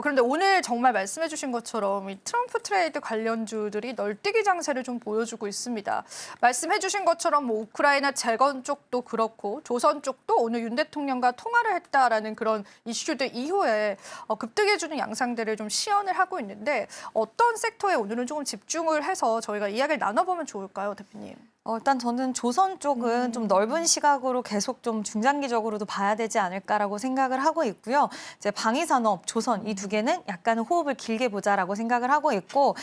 그런데 오늘 정말 말씀해 주신 것처럼 이 트럼프 트레이드 관련주들이 널뛰기 장세를 좀 보여주고 있습니다. 말씀해 주신 것처럼 뭐 우크라이나 재건 쪽도 그렇고 조선 쪽도 오늘 윤 대통령과 통화를 했다라는 그런 이슈들 이후에 급등해주는 양상들을 좀 시연을 하고 있는데 어떤 섹터에 오늘은 조금 집중을 해서 저희가 이야기를 나눠보면 좋을까요, 대표님? 일단 저는 조선 쪽은 좀 넓은 시각으로 계속 좀 중장기적으로도 봐야 되지 않을까라고 생각을 하고 있고요. 이제 방위산업, 조선 이 두 개는 약간은 호흡을 길게 보자라고 생각을 하고 있고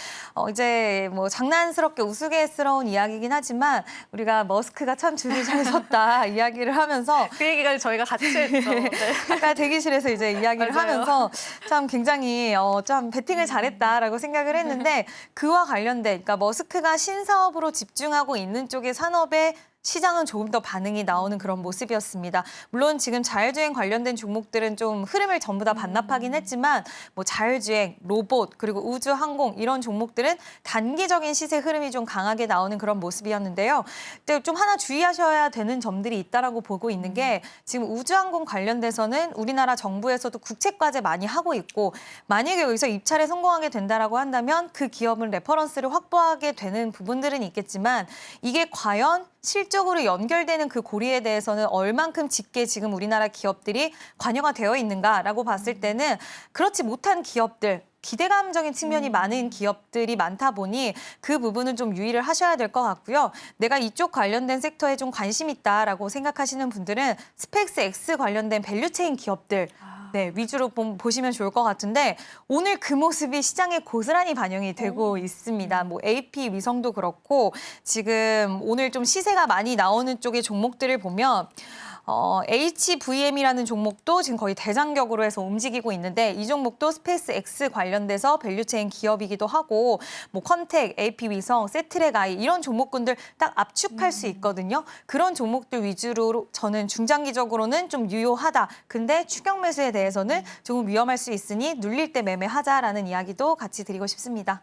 이제 뭐 장난스럽게 우스갯스러운 이야기긴 하지만 우리가 머스크가 참 줄을 잘 섰다 이야기를 하면서 그 얘기가 저희가 같이 했죠. 네. 아까 대기실에서 이제 이야기를 맞아요. 하면서 참 굉장히 참 배팅을 잘했다라고 생각을 했는데 그와 관련된 그러니까 머스크가 신사업으로 집중하고 있는 쪽의 산업에 시장은 조금 더 반응이 나오는 그런 모습이었습니다. 물론 지금 자율주행 관련된 종목들은 좀 흐름을 전부 다 반납하긴 했지만 뭐 자율주행, 로봇, 그리고 우주, 항공 이런 종목들은 단기적인 시세 흐름이 좀 강하게 나오는 그런 모습이었는데요. 근데 좀 하나 주의하셔야 되는 점들이 있다라고 보고 있는 게 지금 우주항공 관련돼서는 우리나라 정부에서도 국책과제 많이 하고 있고 만약에 여기서 입찰에 성공하게 된다라고 한다면 그 기업은 레퍼런스를 확보하게 되는 부분들은 있겠지만 이게 과연 실적으로 연결되는 그 고리에 대해서는 얼만큼 짙게 지금 우리나라 기업들이 관여가 되어 있는가라고 봤을 때는 그렇지 못한 기업들, 기대감적인 측면이 많은 기업들이 많다 보니 그 부분은 좀 유의를 하셔야 될 것 같고요. 내가 이쪽 관련된 섹터에 좀 관심 있다라고 생각하시는 분들은 스페이스 X 관련된 밸류체인 기업들 네, 위주로 보시면 좋을 것 같은데 오늘 그 모습이 시장에 고스란히 반영이 되고 있습니다. 뭐 AP 위성도 그렇고 지금 오늘 좀 시세가 많이 나오는 쪽의 종목들을 보면 HVM이라는 종목도 지금 거의 대장격으로 해서 움직이고 있는데 이 종목도 스페이스 X 관련돼서 밸류체인 기업이기도 하고 뭐 컨택, AP위성, 세트랙아이 이런 종목군들 딱 압축할 수 있거든요. 그런 종목들 위주로 저는 중장기적으로는 좀 유효하다. 근데 추격 매수에 대해서는 조금 위험할 수 있으니 눌릴 때 매매하자라는 이야기도 같이 드리고 싶습니다.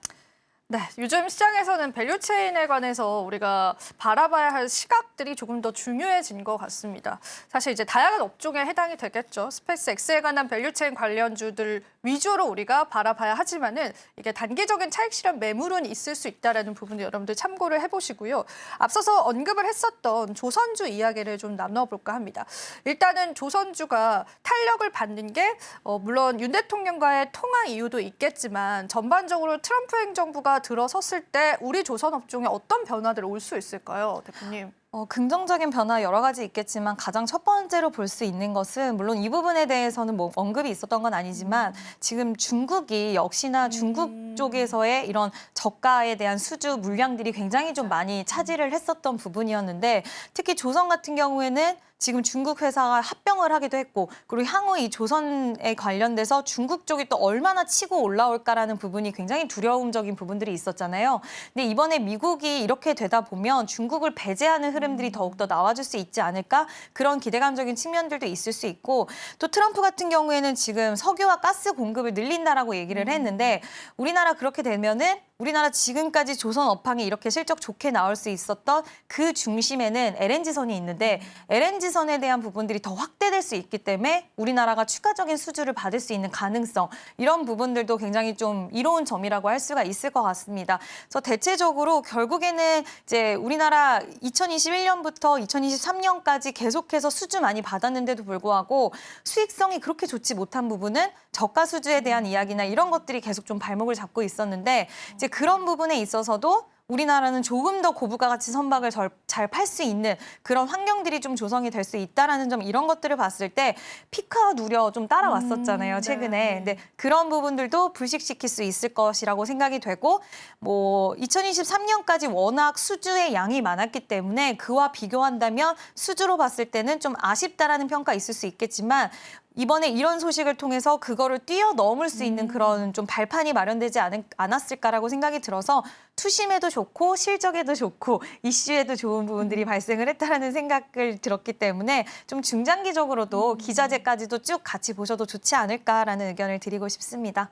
네, 요즘 시장에서는 밸류체인에 관해서 우리가 바라봐야 할 시각들이 조금 더 중요해진 것 같습니다. 사실 이제 다양한 업종에 해당이 되겠죠. 스페이스 X에 관한 밸류체인 관련주들 위주로 우리가 바라봐야 하지만은 이게 단기적인 차익 실현 매물은 있을 수 있다라는 부분도 여러분들 참고를 해보시고요. 앞서서 언급을 했었던 조선주 이야기를 좀 나눠볼까 합니다. 일단은 조선주가 탄력을 받는 게 물론 윤 대통령과의 통화 이유도 있겠지만 전반적으로 트럼프 행정부가 들어섰을 때 우리 조선 업종에 어떤 변화들이 올 수 있을까요, 대표님? 긍정적인 변화 여러 가지 있겠지만 가장 첫 번째로 볼 수 있는 것은 물론 이 부분에 대해서는 뭐 언급이 있었던 건 아니지만 지금 중국이 역시나 중국 쪽에서의 이런 저가에 대한 수주 물량들이 굉장히 좀 많이 차지를 했었던 부분이었는데 특히 조선 같은 경우에는 지금 중국 회사가 합병을 하기도 했고 그리고 향후 이 조선에 관련돼서 중국 쪽이 또 얼마나 치고 올라올까라는 부분이 굉장히 두려움적인 부분들이 있었잖아요. 근데 이번에 미국이 이렇게 되다 보면 중국을 배제하는 흐름들이 더욱더 나와줄 수 있지 않을까? 그런 기대감적인 측면들도 있을 수 있고 또 트럼프 같은 경우에는 지금 석유와 가스 공급을 늘린다라고 얘기를 했는데 우리나라 그렇게 되면은 우리나라 지금까지 조선 업황이 이렇게 실적 좋게 나올 수 있었던 그 중심에는 LNG선이 있는데 LNG선에 대한 부분들이 더 확대될 수 있기 때문에 우리나라가 추가적인 수주를 받을 수 있는 가능성 이런 부분들도 굉장히 좀 이로운 점이라고 할 수가 있을 것 같습니다. 그래서 대체적으로 결국에는 이제 우리나라 2021년부터 2023년까지 계속해서 수주 많이 받았는데도 불구하고 수익성이 그렇게 좋지 못한 부분은 저가 수주에 대한 이야기나 이런 것들이 계속 좀 발목을 잡고 있었는데 이제 그런 부분에 있어서도 우리나라는 조금 더 고부가 가치 선박을 잘 팔 수 있는 그런 환경들이 좀 조성이 될 수 있다라는 점 이런 것들을 봤을 때 피크아웃 우려 좀 따라왔었잖아요, 최근에. 네. 근데 그런 부분들도 불식시킬 수 있을 것이라고 생각이 되고 뭐 2023년까지 워낙 수주의 양이 많았기 때문에 그와 비교한다면 수주로 봤을 때는 좀 아쉽다라는 평가 있을 수 있겠지만 이번에 이런 소식을 통해서 그거를 뛰어넘을 수 있는 그런 좀 발판이 마련되지 않았을까라고 생각이 들어서 투심에도 좋고 실적에도 좋고 이슈에도 좋은 부분들이 발생을 했다라는 생각을 들었기 때문에 좀 중장기적으로도 기자재까지도 쭉 같이 보셔도 좋지 않을까라는 의견을 드리고 싶습니다.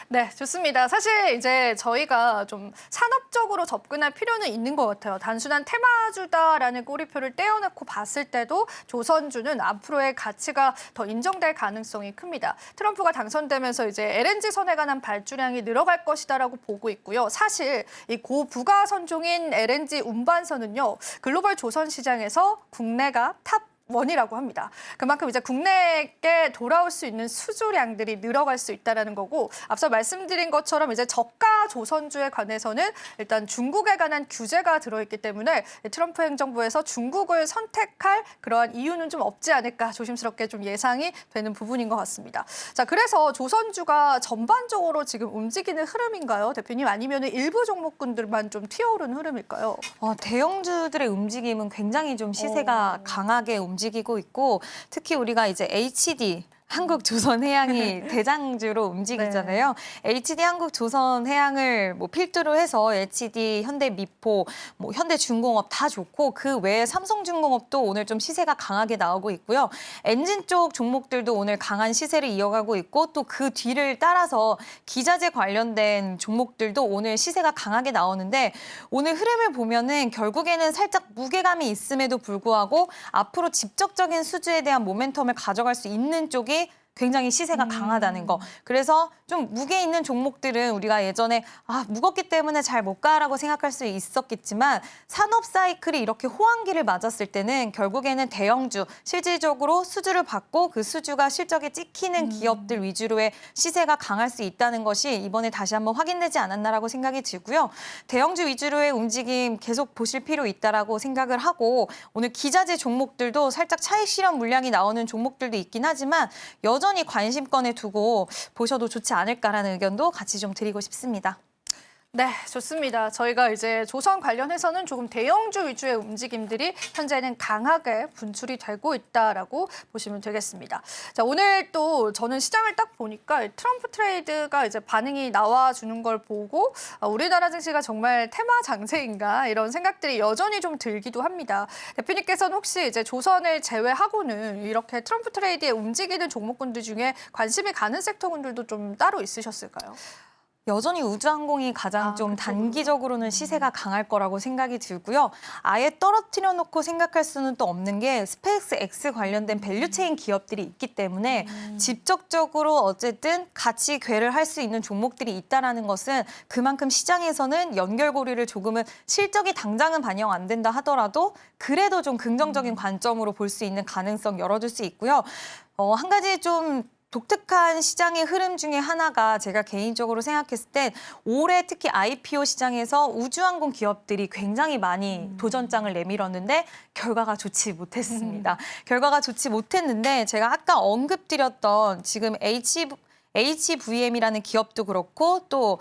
네, 좋습니다. 사실 이제 저희가 좀 산업적으로 접근할 필요는 있는 것 같아요. 단순한 테마주다라는 꼬리표를 떼어놓고 봤을 때도 조선주는 앞으로의 가치가 더 인정될 가능성이 큽니다. 트럼프가 당선되면서 이제 LNG 선에 관한 발주량이 늘어갈 것이다라고 보고 있고요. 사실 이 고부가 선종인 LNG 운반선은요, 글로벌 조선 시장에서 국내가 탑 원이라고 합니다. 그만큼 이제 국내에 돌아올 수 있는 수주량들이 늘어갈 수 있다는 거고, 앞서 말씀드린 것처럼 이제 저가 조선주에 관해서는 일단 중국에 관한 규제가 들어있기 때문에 트럼프 행정부에서 중국을 선택할 그러한 이유는 좀 없지 않을까 조심스럽게 좀 예상이 되는 부분인 것 같습니다. 자, 그래서 조선주가 전반적으로 지금 움직이는 흐름인가요, 대표님? 아니면 일부 종목군들만 좀 튀어오르는 흐름일까요? 대형주들의 움직임은 굉장히 좀 시세가 강하게 움직이고 있고, 특히 우리가 이제 HD 한국조선해양이 대장주로 움직이잖아요. HD 한국조선해양을 뭐 필두로 해서 HD, 현대미포, 뭐 현대중공업 다 좋고, 그 외에 삼성중공업도 오늘 좀 시세가 강하게 나오고 있고요. 엔진 쪽 종목들도 오늘 강한 시세를 이어가고 있고, 또 그 뒤를 따라서 기자재 관련된 종목들도 오늘 시세가 강하게 나오는데, 오늘 흐름을 보면은 결국에는 살짝 무게감이 있음에도 불구하고 앞으로 직접적인 수주에 대한 모멘텀을 가져갈 수 있는 쪽이 굉장히 시세가 강하다는 거. 그래서 좀 무게 있는 종목들은 우리가 예전에 무겁기 때문에 잘 못 가라고 생각할 수 있었겠지만, 산업 사이클이 이렇게 호황기를 맞았을 때는 결국에는 대형주, 실질적으로 수주를 받고 그 수주가 실적에 찍히는 기업들 위주로의 시세가 강할 수 있다는 것이 이번에 다시 한번 확인되지 않았나라고 생각이 들고요. 대형주 위주로의 움직임 계속 보실 필요 있다라고 생각을 하고, 오늘 기자재 종목들도 살짝 차익 실현 물량이 나오는 종목들도 있긴 하지만 여전히 관심권에 두고 보셔도 좋지 않을까라는 의견도 같이 좀 드리고 싶습니다. 네, 좋습니다. 저희가 이제 조선 관련해서는 조금 대형주 위주의 움직임들이 현재는 강하게 분출이 되고 있다라고 보시면 되겠습니다. 자, 오늘 또 저는 시장을 딱 보니까 트럼프 트레이드가 이제 반응이 나와주는 걸 보고 우리나라 증시가 정말 테마 장세인가 이런 생각들이 여전히 좀 들기도 합니다. 대표님께서는 혹시 이제 조선을 제외하고는 이렇게 트럼프 트레이드에 움직이는 종목군들 중에 관심이 가는 섹터군들도 좀 따로 있으셨을까요? 여전히 우주항공이 가장 좀 단기적으로는 시세가 강할 거라고 생각이 들고요. 아예 떨어뜨려 놓고 생각할 수는 또 없는 게 스페이스 X 관련된 밸류체인 기업들이 있기 때문에 직접적으로 어쨌든 같이 궤를 할 수 있는 종목들이 있다는 것은 그만큼 시장에서는 연결고리를 조금은 실적이 당장은 반영 안 된다 하더라도 그래도 좀 긍정적인 관점으로 볼 수 있는 가능성 열어줄 수 있고요. 한 가지 좀 독특한 시장의 흐름 중에 하나가 제가 개인적으로 생각했을 때 올해 특히 IPO 시장에서 우주항공 기업들이 굉장히 많이 도전장을 내밀었는데 결과가 좋지 못했습니다. 결과가 좋지 못했는데 제가 아까 언급드렸던 지금 HVM이라는 기업도 그렇고 또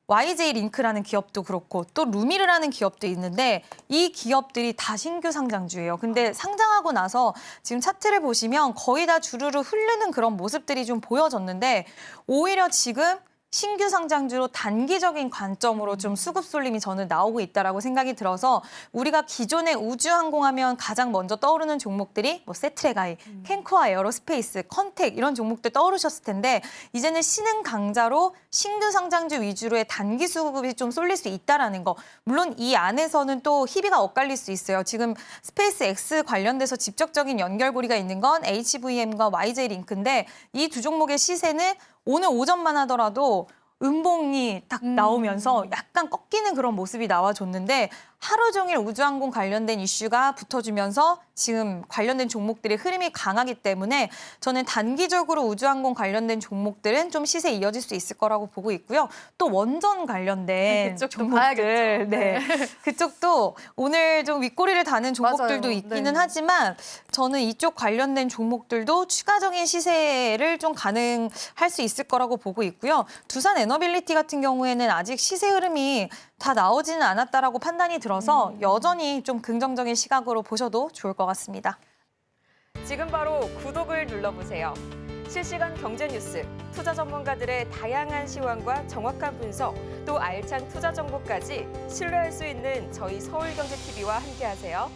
YJ링크라는 기업도 그렇고 또 루미르라는 기업도 있는데 이 기업들이 다 신규 상장주예요. 근데 상장하고 나서 지금 차트를 보시면 거의 다 주르르 흐르는 그런 모습들이 좀 보여졌는데 오히려 지금 신규 상장주로 단기적인 관점으로 좀 수급 쏠림이 저는 나오고 있다라고 생각이 들어서 우리가 기존에 우주항공하면 가장 먼저 떠오르는 종목들이 뭐 세트레가이, 캔코아 에어로스페이스, 컨텍 이런 종목들 떠오르셨을 텐데 이제는 신흥 강자로 신규 상장주 위주로의 단기 수급이 좀 쏠릴 수 있다라는 거. 물론 이 안에서는 또 희비가 엇갈릴 수 있어요. 지금 스페이스 X 관련돼서 직접적인 연결고리가 있는 건 HVM과 YJ링크인데 이 두 종목의 시세는 오늘 오전만 하더라도 음봉이 딱 나오면서 약간 꺾이는 그런 모습이 나와줬는데 하루 종일 우주항공 관련된 이슈가 붙어주면서 지금 관련된 종목들의 흐름이 강하기 때문에 저는 단기적으로 우주항공 관련된 종목들은 좀 시세 이어질 수 있을 거라고 보고 있고요. 또 원전 관련된 종목들, 그쪽도 오늘 좀 윗꼬리를 다는 종목들도 맞아요. 있기는 하지만 저는 이쪽 관련된 종목들도 추가적인 시세를 좀 가능할 수 있을 거라고 보고 있고요. 두산 에너빌리티 같은 경우에는 아직 시세 흐름이 다 나오지는 않았다라고 판단이 들어서 여전히 좀 긍정적인 시각으로 보셔도 좋을 것 같습니다. 지금 바로 구독을 눌러보세요. 실시간 경제 뉴스, 투자 전문가들의 다양한 시황과 정확한 분석, 또 알찬 투자 정보까지 신뢰할 수 있는 저희 서울경제TV와 함께하세요.